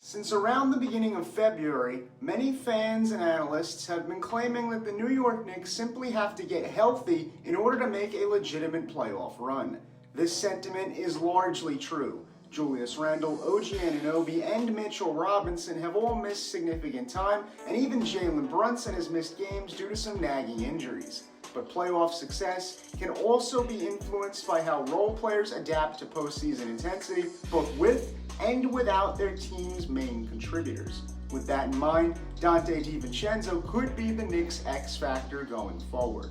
Since around the beginning of February, many fans and analysts have been claiming that the New York Knicks simply have to get healthy in order to make a legitimate playoff run. This sentiment is largely true. Julius Randle, OG Anunoby, and Mitchell Robinson have all missed significant time, and even Jalen Brunson has missed games due to some nagging injuries. But playoff success can also be influenced by how role players adapt to postseason intensity, both with and without their team's main contributors. With that in mind, Donte DiVincenzo could be the Knicks X-Factor going forward.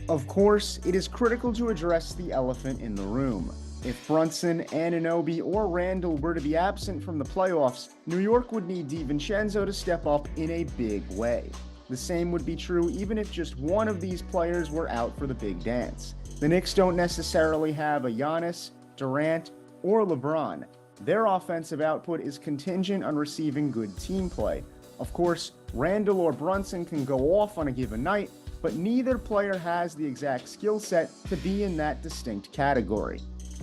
Of course, it is critical to address the elephant in the room. If Brunson, Anunoby, or Randle were to be absent from the playoffs, New York would need DiVincenzo to step up in a big way. The same would be true even if just one of these players were out for the big dance. The Knicks don't necessarily have a Giannis, Durant, or LeBron. Their offensive output is contingent on receiving good team play. Of course, Randle or Brunson can go off on a given night, but neither player has the exact skill set to be in that distinct category.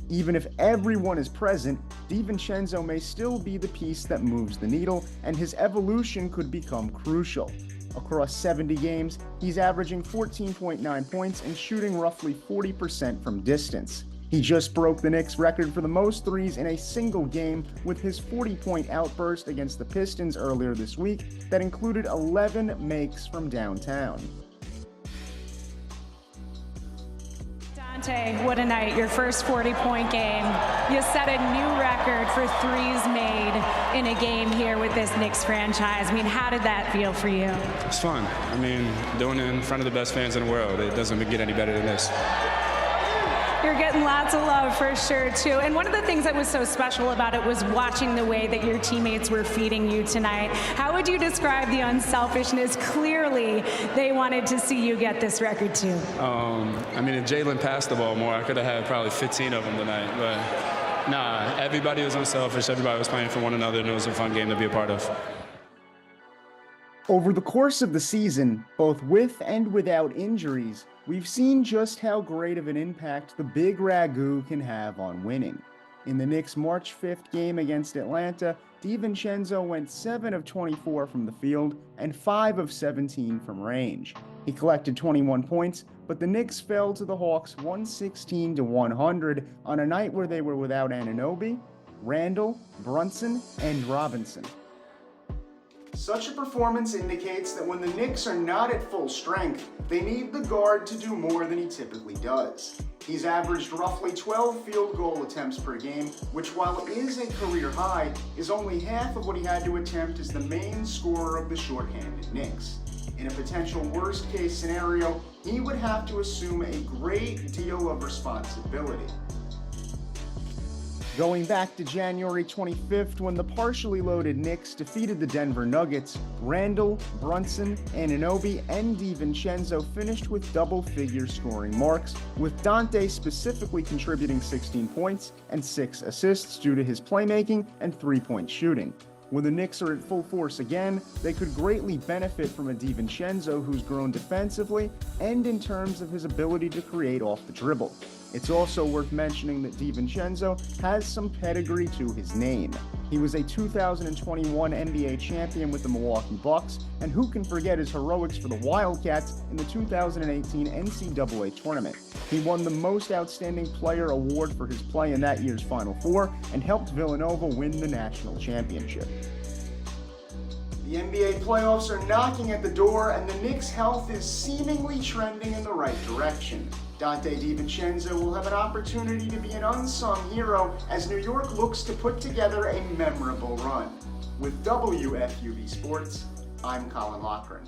Even if everyone is present, DiVincenzo may still be the piece that moves the needle, and his evolution could become crucial. Across 70 games, he's averaging 14.9 points and shooting roughly 40% from distance. He just broke the Knicks record for the most threes in a single game with his 40-point outburst against the Pistons earlier this week that included 11 makes from downtown. Donte, what a night. Your first 40-point game. You set a new record for threes made in a game here with this Knicks franchise. I mean, how did that feel for you? It's fun. I mean, doing it in front of the best fans in the world, it doesn't get any better than this. You're getting lots of love for sure, too. And one of the things that was so special about it was watching the way that your teammates were feeding you tonight. How would you describe the unselfishness? Clearly, they wanted to see you get this record, too. I mean, if Jalen passed the ball more, I could have had probably 15 of them tonight. But, nah, everybody was unselfish. Everybody was playing for one another, and it was a fun game to be a part of. Over the course of the season, both with and without injuries, we've seen just how great of an impact the Big Ragu can have on winning. In the Knicks' March 5th game against Atlanta, DiVincenzo went 7 of 24 from the field and 5 of 17 from range. He collected 21 points, but the Knicks fell to the Hawks 116-100 on a night where they were without Anunoby, Randle, Brunson, and Robinson. Such a performance indicates that when the Knicks are not at full strength, they need the guard to do more than he typically does. He's averaged roughly 12 field goal attempts per game, which while it is a career high, is only half of what he had to attempt as the main scorer of the shorthanded Knicks. In a potential worst-case scenario, he would have to assume a great deal of responsibility. Going back to January 25th, when the partially loaded Knicks defeated the Denver Nuggets, Randle, Brunson, Anunoby, and DiVincenzo finished with double-figure scoring marks, with Donte specifically contributing 16 points and 6 assists due to his playmaking and three-point shooting. When the Knicks are at full force again, they could greatly benefit from a DiVincenzo who's grown defensively and in terms of his ability to create off the dribble. It's also worth mentioning that DiVincenzo has some pedigree to his name. He was a 2021 NBA champion with the Milwaukee Bucks, and who can forget his heroics for the Wildcats in the 2018 NCAA tournament. He won the Most Outstanding Player award for his play in that year's Final Four and helped Villanova win the national championship. The NBA playoffs are knocking at the door, and the Knicks' health is seemingly trending in the right direction. Donte DiVincenzo will have an opportunity to be an unsung hero as New York looks to put together a memorable run. With WFUV Sports, I'm Colin Loughran.